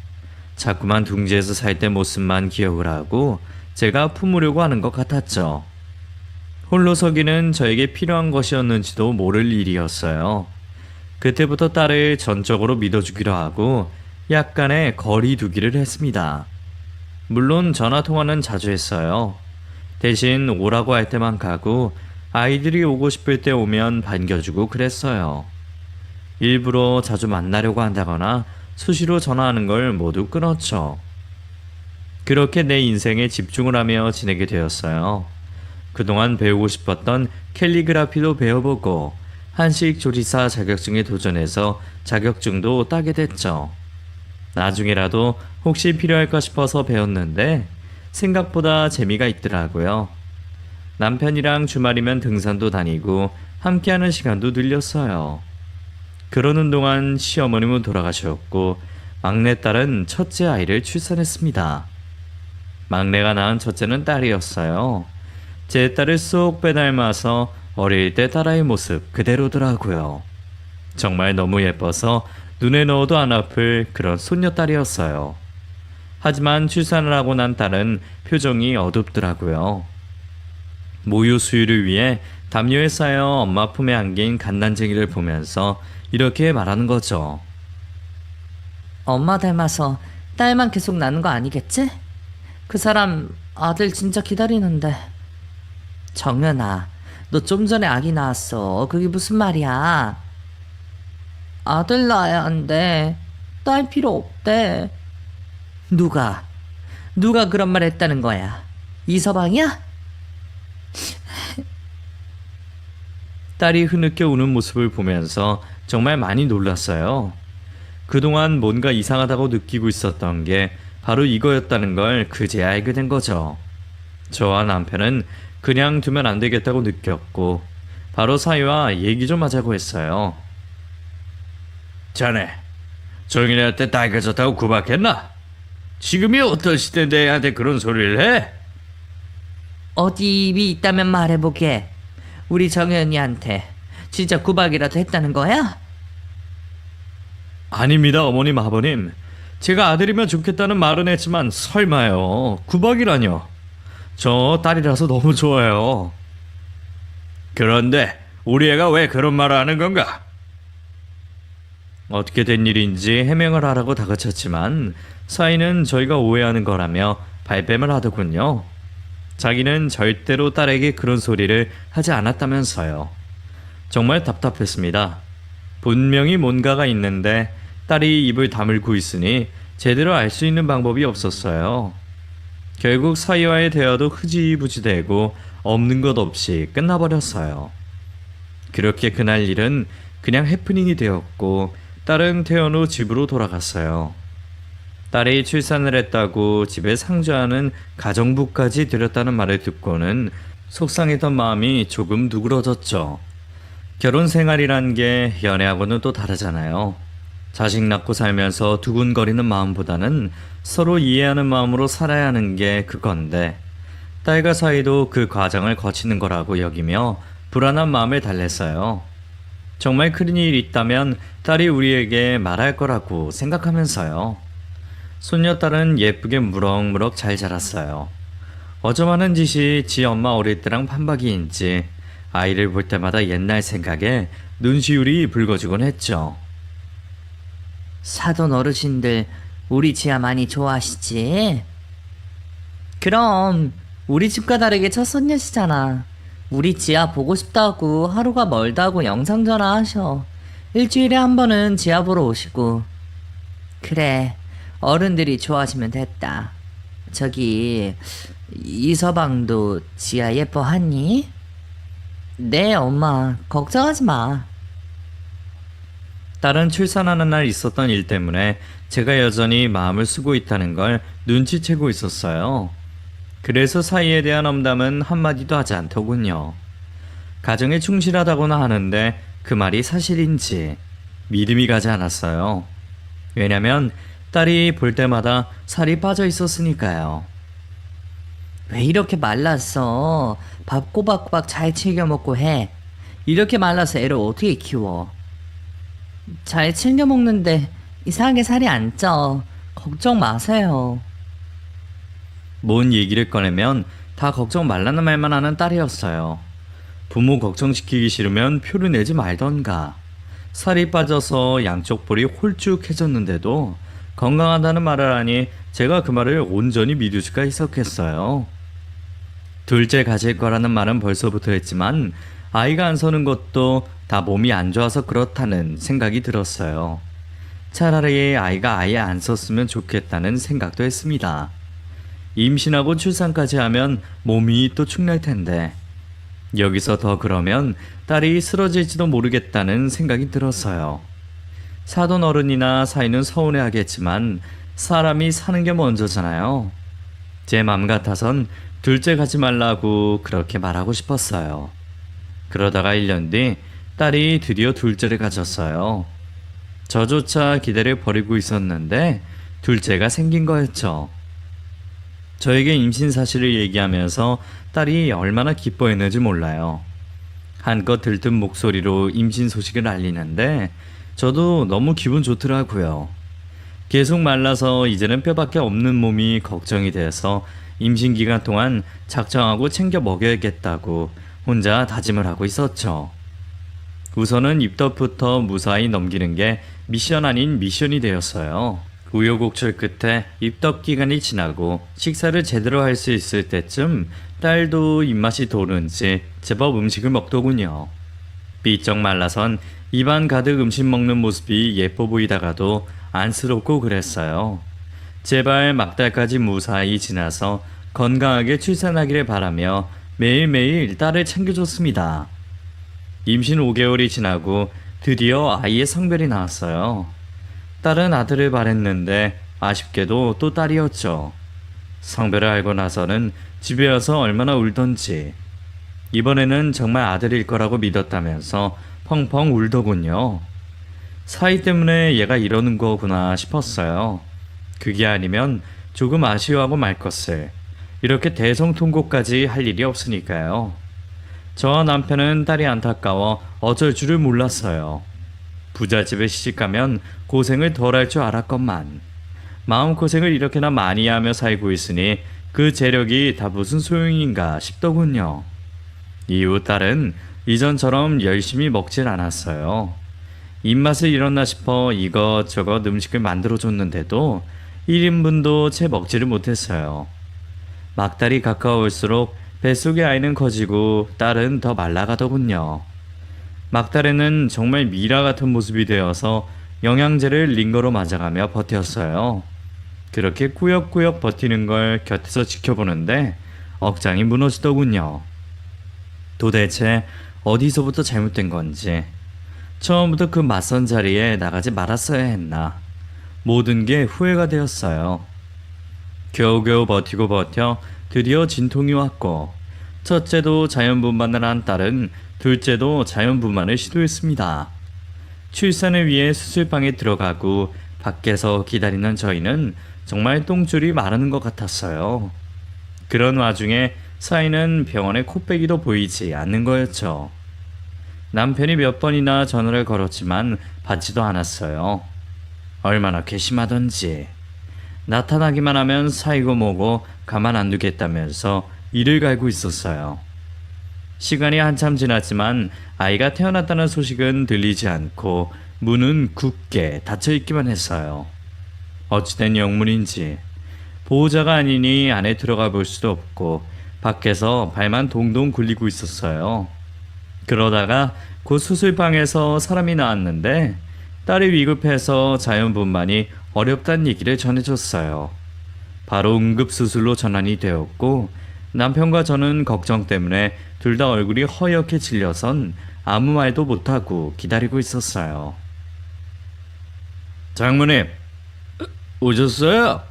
자꾸만 둥지에서 살 때 모습만 기억을 하고 제가 품으려고 하는 것 같았죠. 홀로 서기는 저에게 필요한 것이었는지도 모를 일이었어요. 그때부터 딸을 전적으로 믿어주기로 하고 약간의 거리 두기를 했습니다. 물론 전화통화는 자주 했어요. 대신 오라고 할 때만 가고 아이들이 오고 싶을 때 오면 반겨주고 그랬어요. 일부러 자주 만나려고 한다거나 수시로 전화하는 걸 모두 끊었죠. 그렇게 내 인생에 집중을 하며 지내게 되었어요. 그동안 배우고 싶었던 캘리그라피도 배워보고 한식 조리사 자격증에 도전해서 자격증도 따게 됐죠. 나중에라도 혹시 필요할까 싶어서 배웠는데 생각보다 재미가 있더라고요. 남편이랑 주말이면 등산도 다니고 함께하는 시간도 늘렸어요. 그러는 동안 시어머님은 돌아가셨고 막내딸은 첫째 아이를 출산했습니다. 막내가 낳은 첫째는 딸이었어요. 제 딸을 쏙 빼닮아서 어릴 때 딸아이 모습 그대로더라고요. 정말 너무 예뻐서 눈에 넣어도 안 아플 그런 손녀딸이었어요. 하지만 출산을 하고 난 딸은 표정이 어둡더라고요. 모유 수유를 위해 담요에 쌓여 엄마 품에 안긴 갓난쟁이를 보면서 이렇게 말하는 거죠. 엄마 닮아서 딸만 계속 낳는 거 아니겠지? 그 사람 아들 진짜 기다리는데. 정연아, 너 좀 전에 아기 낳았어. 그게 무슨 말이야? 아들 낳아야 한대. 딸 필요 없대. 누가 그런 말 했다는 거야? 이서방이야? 딸이 흐느껴 우는 모습을 보면서 정말 많이 놀랐어요. 그동안 뭔가 이상하다고 느끼고 있었던 게 바로 이거였다는 걸 그제야 알게 된 거죠. 저와 남편은 그냥 두면 안 되겠다고 느꼈고 바로 사위와 얘기 좀 하자고 했어요. 자네, 정인이한테 딸가 좋다고 구박했나? 지금이 어떤 시대인데 애한테 그런 소리를 해? 어디 입이 있다면 말해보게. 우리 정연이한테 진짜 구박이라도 했다는 거야? 아닙니다, 어머님, 아버님. 제가 아들이면 좋겠다는 말은 했지만 설마요. 구박이라뇨. 저 딸이라서 너무 좋아요. 그런데 우리 애가 왜 그런 말을 하는 건가? 어떻게 된 일인지 해명을 하라고 다그쳤지만 사이는 저희가 오해하는 거라며 발뺌을 하더군요. 자기는 절대로 딸에게 그런 소리를 하지 않았다면서요. 정말 답답했습니다. 분명히 뭔가가 있는데 딸이 입을 다물고 있으니 제대로 알 수 있는 방법이 없었어요. 결국 사이와의 대화도 흐지부지되고 없는 것 없이 끝나버렸어요. 그렇게 그날 일은 그냥 해프닝이 되었고 딸은 퇴원 후 집으로 돌아갔어요. 딸이 출산을 했다고 집에 상주하는 가정부까지 들였다는 말을 듣고는 속상했던 마음이 조금 누그러졌죠. 결혼 생활이란 게 연애하고는 또 다르잖아요. 자식 낳고 살면서 두근거리는 마음보다는 서로 이해하는 마음으로 살아야 하는 게 그건데 딸과 사이도 그 과정을 거치는 거라고 여기며 불안한 마음을 달랬어요. 정말 큰 일이 있다면 딸이 우리에게 말할 거라고 생각하면서요. 손녀딸은 예쁘게 무럭무럭 잘 자랐어요. 어쩜 하는 짓이 지 엄마 어릴 때랑 판박이인지 아이를 볼 때마다 옛날 생각에 눈시울이 붉어지곤 했죠. 사돈 어르신들 우리 지아 많이 좋아하시지? 그럼 우리 집과 다르게 첫 손녀시잖아. 우리 지아 보고 싶다고 하루가 멀다고 영상 전화하셔. 일주일에 한 번은 지아 보러 오시고. 그래, 어른들이 좋아하시면 됐다. 저기 이서방도 지아 예뻐하니? 네, 엄마 걱정하지 마. 딸은 출산하는 날 있었던 일 때문에 제가 여전히 마음을 쓰고 있다는 걸 눈치채고 있었어요. 그래서 사이에 대한 엄담은 한마디도 하지 않더군요. 가정에 충실하다고는 하는데 그 말이 사실인지 믿음이 가지 않았어요. 왜냐면 딸이 볼 때마다 살이 빠져 있었으니까요. 왜 이렇게 말랐어? 밥 꼬박꼬박 잘 챙겨 먹고 해. 이렇게 말라서 애를 어떻게 키워? 잘 챙겨 먹는데 이상하게 살이 안 쪄. 걱정 마세요. 뭔 얘기를 꺼내면 다 걱정 말라는 말만 하는 딸이었어요. 부모 걱정시키기 싫으면 표를 내지 말던가. 살이 빠져서 양쪽 볼이 홀쭉해졌는데도 건강하다는 말을 하니 제가 그 말을 온전히 믿을 수가 있었겠어요. 둘째 가질 거라는 말은 벌써부터 했지만 아이가 안 서는 것도 다 몸이 안 좋아서 그렇다는 생각이 들었어요. 차라리 아이가 아예 안 섰으면 좋겠다는 생각도 했습니다. 임신하고 출산까지 하면 몸이 또 축날 텐데 여기서 더 그러면 딸이 쓰러질지도 모르겠다는 생각이 들었어요. 사돈 어른이나 사이는 서운해하겠지만 사람이 사는 게 먼저잖아요. 제 맘 같아선 둘째 가지 말라고 그렇게 말하고 싶었어요. 그러다가 1년 뒤 딸이 드디어 둘째를 가졌어요. 저조차 기대를 버리고 있었는데 둘째가 생긴 거였죠. 저에게 임신 사실을 얘기하면서 딸이 얼마나 기뻐했는지 몰라요. 한껏 들뜬 목소리로 임신 소식을 알리는데 저도 너무 기분 좋더라고요. 계속 말라서 이제는 뼈밖에 없는 몸이 걱정이 돼서 임신 기간 동안 작정하고 챙겨 먹여야겠다고 혼자 다짐을 하고 있었죠. 우선은 입덧부터 무사히 넘기는 게 미션 아닌 미션이 되었어요. 우여곡절 끝에 입덧 기간이 지나고 식사를 제대로 할 수 있을 때쯤 딸도 입맛이 도는지 제법 음식을 먹더군요. 삐쩍 말라선 입안 가득 음식 먹는 모습이 예뻐 보이다가도 안쓰럽고 그랬어요. 제발 막달까지 무사히 지나서 건강하게 출산하기를 바라며 매일매일 딸을 챙겨줬습니다. 임신 5개월이 지나고 드디어 아이의 성별이 나왔어요. 딸은 아들을 바랬는데 아쉽게도 또 딸이었죠. 성별을 알고 나서는 집에 와서 얼마나 울던지. 이번에는 정말 아들일 거라고 믿었다면서 펑펑 울더군요. 사이 때문에 얘가 이러는 거구나 싶었어요. 그게 아니면 조금 아쉬워하고 말 것을. 이렇게 대성통곡까지 할 일이 없으니까요. 저와 남편은 딸이 안타까워 어쩔 줄을 몰랐어요. 부잣집에 시집가면 고생을 덜 할 줄 알았건만 마음고생을 이렇게나 많이 하며 살고 있으니 그 재력이 다 무슨 소용인가 싶더군요. 이후 딸은 이전처럼 열심히 먹질 않았어요. 입맛을 잃었나 싶어 이것저것 음식을 만들어줬는데도 1인분도 채 먹지를 못했어요. 막달이 가까울수록 뱃속의 아이는 커지고 딸은 더 말라가더군요. 막달에는 정말 미라 같은 모습이 되어서 영양제를 링거로 맞아가며 버텼어요. 그렇게 꾸역꾸역 버티는 걸 곁에서 지켜보는데 억장이 무너지더군요. 도대체 어디서부터 잘못된 건지, 처음부터 그 맞선 자리에 나가지 말았어야 했나, 모든 게 후회가 되었어요. 겨우겨우 버티고 버텨 드디어 진통이 왔고 첫째도 자연분만을 한 딸은 둘째도 자연분만을 시도했습니다. 출산을 위해 수술방에 들어가고 밖에서 기다리는 저희는 정말 똥줄이 마르는 것 같았어요. 그런 와중에 사이는 병원에 코빼기도 보이지 않는 거였죠. 남편이 몇 번이나 전화를 걸었지만 받지도 않았어요. 얼마나 괘씸하던지. 나타나기만 하면 사이고 뭐고 가만 안 두겠다면서 이를 갈고 있었어요. 시간이 한참 지났지만 아이가 태어났다는 소식은 들리지 않고 문은 굳게 닫혀있기만 했어요. 어찌된 영문인지 보호자가 아니니 안에 들어가 볼 수도 없고 밖에서 발만 동동 굴리고 있었어요. 그러다가 곧 수술방에서 사람이 나왔는데 딸이 위급해서 자연분만이 어렵다는 얘기를 전해줬어요. 바로 응급수술로 전환이 되었고 남편과 저는 걱정 때문에 둘 다 얼굴이 허옇게 질려선 아무 말도 못하고 기다리고 있었어요. 장모님, 오셨어요?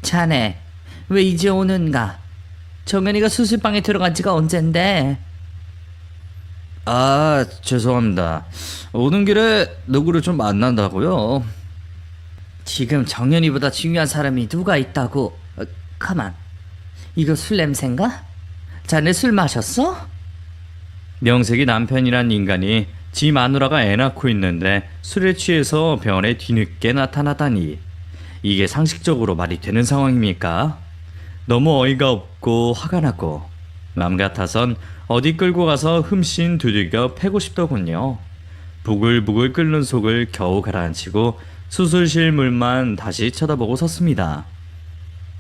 자네 왜 이제 오는가? 정연이가 수술방에 들어간 지가 언젠데? 아, 죄송합니다. 오는 길에 누구를 좀 만난다고요? 지금 정연이보다 중요한 사람이 누가 있다고? 가만, 이거 술 냄새인가? 자네 술 마셨어? 명색이 남편이란 인간이 지 마누라가 애 낳고 있는데 술에 취해서 병원에 뒤늦게 나타나다니, 이게 상식적으로 말이 되는 상황입니까? 너무 어이가 없고 화가 나고 맘 같아선 어디 끌고 가서 흠씬 두들겨 패고 싶더군요. 부글부글 끓는 속을 겨우 가라앉히고 수술실 문만 다시 쳐다보고 섰습니다.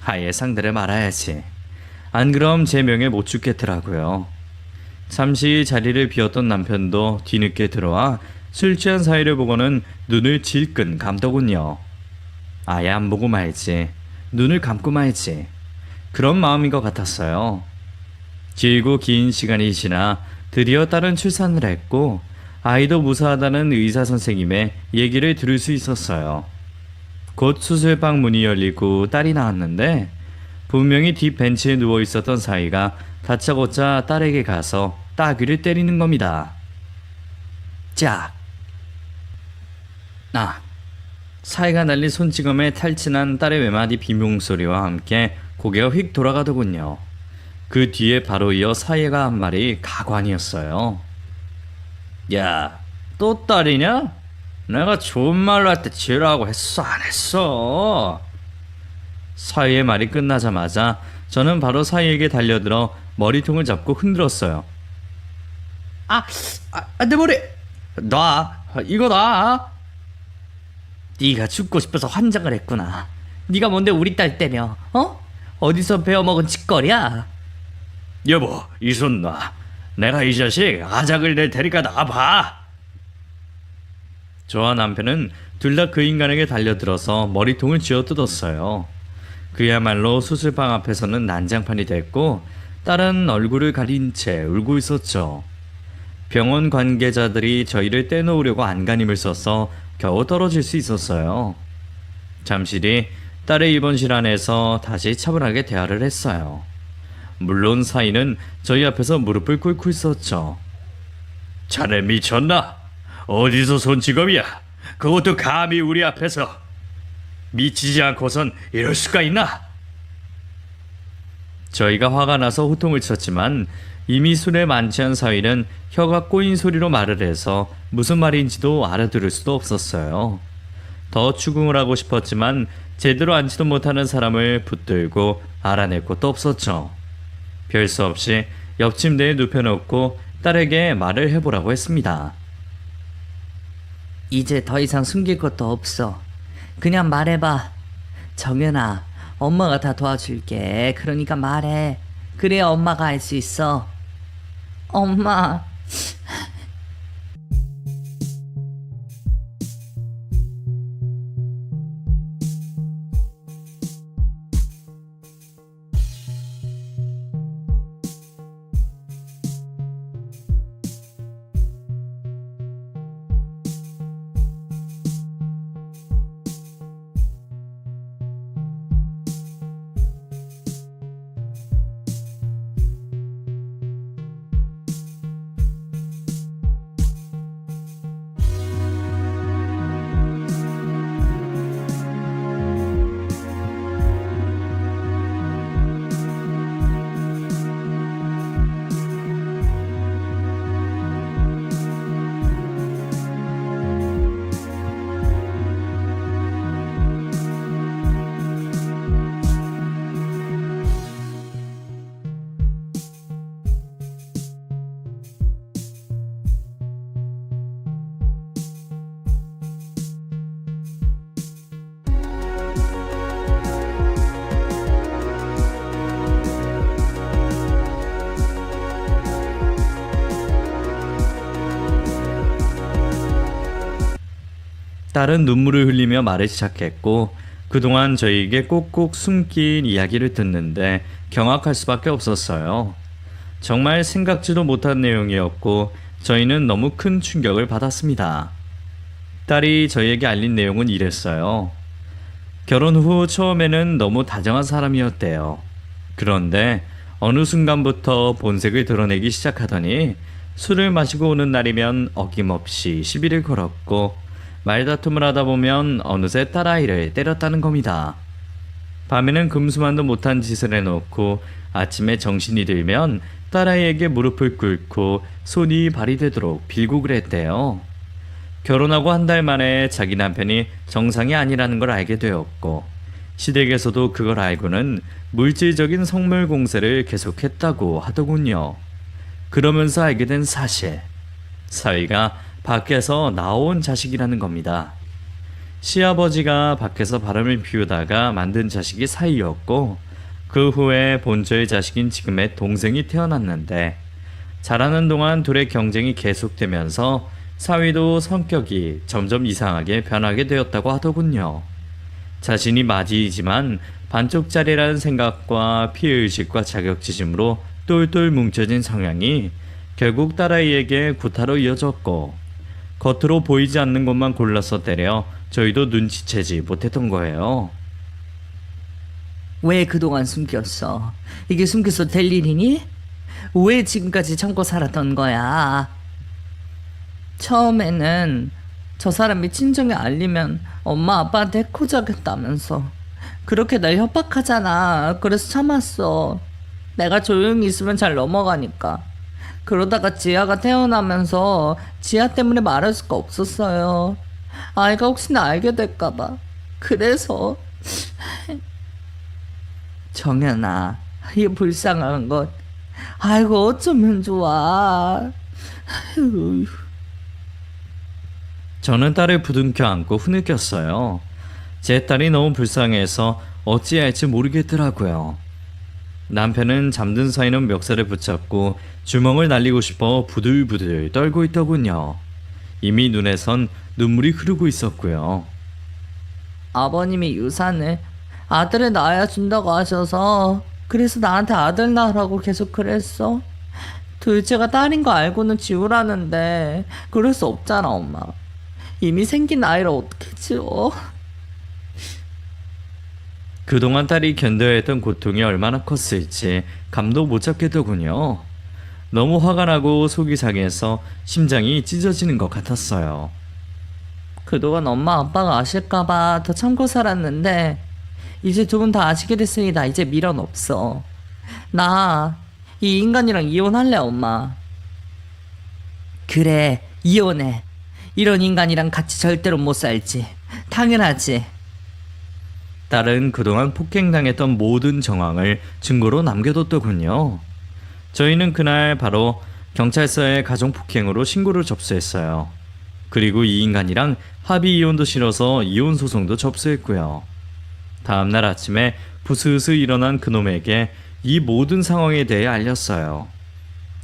아예 상대를 말아야지. 안 그럼 제 명예 못 죽겠더라고요. 잠시 자리를 비웠던 남편도 뒤늦게 들어와 술 취한 사이를 보고는 눈을 질끈 감더군요. 아예 안 보고 말지. 눈을 감고 말지. 그런 마음인 것 같았어요. 길고 긴 시간이 지나 드디어 딸은 출산을 했고 아이도 무사하다는 의사 선생님의 얘기를 들을 수 있었어요. 곧 수술방 문이 열리고 딸이 나왔는데 분명히 뒷 벤치에 누워 있었던 사이가 다짜고짜 딸에게 가서 따귀를 때리는 겁니다. 짝! 사이가 날린 손찌검에 탈진한 딸의 외마디 비명소리와 함께 고개가 휙 돌아가더군요. 그 뒤에 바로 이어 사이가 한 말이 가관이었어요. 야, 또 딸이냐? 내가 좋은 말로 할 때 지으라고 했어, 안 했어? 사이의 말이 끝나자마자 저는 바로 사이에게 달려들어 머리통을 잡고 흔들었어요. 내 머리! 이거 놔! 네가 죽고 싶어서 환장을 했구나. 네가 뭔데 우리 딸 때려? 어디서 배워먹은 짓거리야? 여보, 이 손 놔. 내가 이 자식 아작을 낼 테니까 놔봐. 저와 남편은 둘 다 그 인간에게 달려들어서 머리통을 쥐어뜯었어요. 그야말로 수술방 앞에서는 난장판이 됐고 딸은 얼굴을 가린 채 울고 있었죠. 병원 관계자들이 저희를 떼놓으려고 안간힘을 써서 겨우 떨어질 수 있었어요. 잠시 뒤 딸의 입원실 안에서 다시 차분하게 대화를 했어요. 물론 사이는 저희 앞에서 무릎을 꿇고 있었죠. 자네 미쳤나? 어디서 손찌검이야? 그것도 감히 우리 앞에서. 미치지 않고선 이럴 수가 있나? 저희가 화가 나서 호통을 쳤지만 이미 술에 만취한 사위는 혀가 꼬인 소리로 말을 해서 무슨 말인지도 알아들을 수도 없었어요. 더 추궁을 하고 싶었지만 제대로 앉지도 못하는 사람을 붙들고 알아낼 곳도 없었죠. 별 수 없이 옆 침대에 눕혀놓고 딸에게 말을 해보라고 했습니다. 이제 더 이상 숨길 것도 없어. 그냥 말해봐. 정연아, 엄마가 다 도와줄게. 그러니까 말해. 그래야 엄마가 알 수 있어. 엄마. 딸은 눈물을 흘리며 말을 시작했고 그동안 저희에게 꼭꼭 숨긴 이야기를 듣는데 경악할 수밖에 없었어요. 정말 생각지도 못한 내용이었고 저희는 너무 큰 충격을 받았습니다. 딸이 저희에게 알린 내용은 이랬어요. 결혼 후 처음에는 너무 다정한 사람이었대요. 그런데 어느 순간부터 본색을 드러내기 시작하더니 술을 마시고 오는 날이면 어김없이 시비를 걸었고 말다툼을 하다 보면 어느새 딸아이를 때렸다는 겁니다. 밤에는 금수만도 못한 짓을 해놓고 아침에 정신이 들면 딸아이에게 무릎을 꿇고 손이 발이 되도록 빌고 그랬대요. 결혼하고 한 달 만에 자기 남편이 정상이 아니라는 걸 알게 되었고 시댁에서도 그걸 알고는 물질적인 성물 공세를 계속했다고 하더군요. 그러면서 알게 된 사실, 사위가 밖에서 나온 자식이라는 겁니다. 시아버지가 밖에서 바람을 피우다가 만든 자식이 사이였고 그 후에 본처의 자식인 지금의 동생이 태어났는데 자라는 동안 둘의 경쟁이 계속되면서 사위도 성격이 점점 이상하게 변하게 되었다고 하더군요. 자신이 맞이이지만 반쪽짜리라는 생각과 피해의식과 자격지심으로 똘똘 뭉쳐진 성향이 결국 딸아이에게 구타로 이어졌고 겉으로 보이지 않는 것만 골라서 때려 저희도 눈치채지 못했던 거예요. 왜 그동안 숨겼어? 이게 숨겨서 될 일이니? 왜 지금까지 참고 살았던 거야? 처음에는 저 사람이 친정에 알리면 엄마 아빠한테 해코지하겠다면서 그렇게 날 협박하잖아. 그래서 참았어. 내가 조용히 있으면 잘 넘어가니까. 그러다가 지아가 태어나면서 지아 때문에 말할 수가 없었어요. 아이가 혹시나 알게 될까봐. 그래서 정연아, 이 불쌍한 것. 아이고 어쩌면 좋아. 아휴. 저는 딸을 부둥켜 안고 흐느꼈어요. 제 딸이 너무 불쌍해서 어찌할지 모르겠더라고요. 남편은 잠든 사이는 멱살을 붙잡고 주먹을 날리고 싶어 부들부들 떨고 있더군요. 이미 눈에선 눈물이 흐르고 있었고요. 아버님이 유산을 아들을 낳아야 준다고 하셔서 그래서 나한테 아들 낳으라고 계속 그랬어. 둘째가 딸인 거 알고는 지우라는데 그럴 수 없잖아 엄마. 이미 생긴 아이를 어떻게 지워? 그동안 딸이 견뎌야 했던 고통이 얼마나 컸을지 감도 못 잡겠더군요. 너무 화가 나고 속이 상해서 심장이 찢어지는 것 같았어요. 그동안 엄마 아빠가 아실까봐 더 참고 살았는데 이제 두 분 다 아시게 됐으니 나 이제 미련 없어. 나 이 인간이랑 이혼할래 엄마. 그래 이혼해. 이런 인간이랑 같이 절대로 못 살지. 당연하지. 딸은 그동안 폭행당했던 모든 정황을 증거로 남겨뒀더군요. 저희는 그날 바로 경찰서에 가정폭행으로 신고를 접수했어요. 그리고 이 인간이랑 합의 이혼도 싫어서 이혼 소송도 접수했고요. 다음날 아침에 부스스 일어난 그놈에게 이 모든 상황에 대해 알렸어요.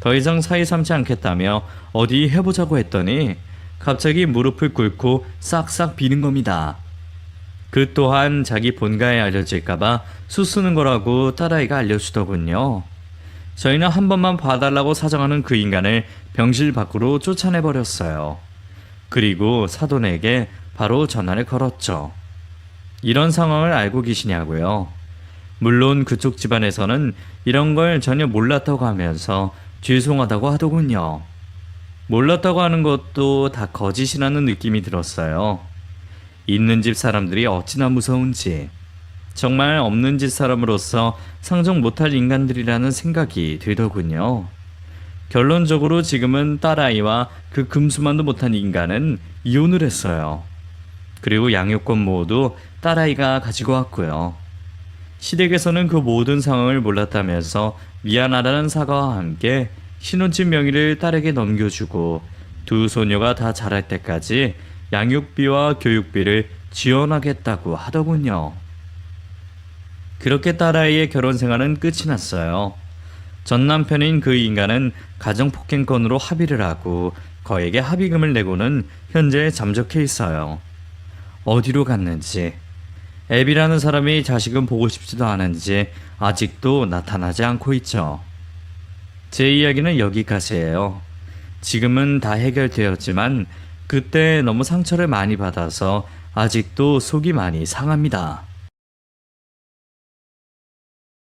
더 이상 사이 삼지 않겠다며 어디 해보자고 했더니 갑자기 무릎을 꿇고 싹싹 비는 겁니다. 그 또한 자기 본가에 알려질까봐 수쓰는 거라고 딸아이가 알려주더군요. 저희는 한 번만 봐달라고 사정하는 그 인간을 병실 밖으로 쫓아내버렸어요. 그리고 사돈에게 바로 전화를 걸었죠. 이런 상황을 알고 계시냐고요. 물론 그쪽 집안에서는 이런 걸 전혀 몰랐다고 하면서 죄송하다고 하더군요. 몰랐다고 하는 것도 다 거짓이라는 느낌이 들었어요. 있는 집 사람들이 어찌나 무서운지, 정말 없는 집 사람으로서 상종 못할 인간들이라는 생각이 들더군요. 결론적으로 지금은 딸아이와 그 금수만도 못한 인간은 이혼을 했어요. 그리고 양육권 모두 딸아이가 가지고 왔고요. 시댁에서는 그 모든 상황을 몰랐다면서 미안하다는 사과와 함께 신혼집 명의를 딸에게 넘겨주고 두 소녀가 다 자랄 때까지 양육비와 교육비를 지원하겠다고 하더군요. 그렇게 딸아이의 결혼 생활은 끝이 났어요. 전 남편인 그 인간은 가정폭행건으로 합의를 하고 거액의 합의금을 내고는 현재 잠적해 있어요. 어디로 갔는지, 애비라는 사람이 자식은 보고 싶지도 않은지 아직도 나타나지 않고 있죠. 제 이야기는 여기까지예요. 지금은 다 해결되었지만 그때 너무 상처를 많이 받아서 아직도 속이 많이 상합니다.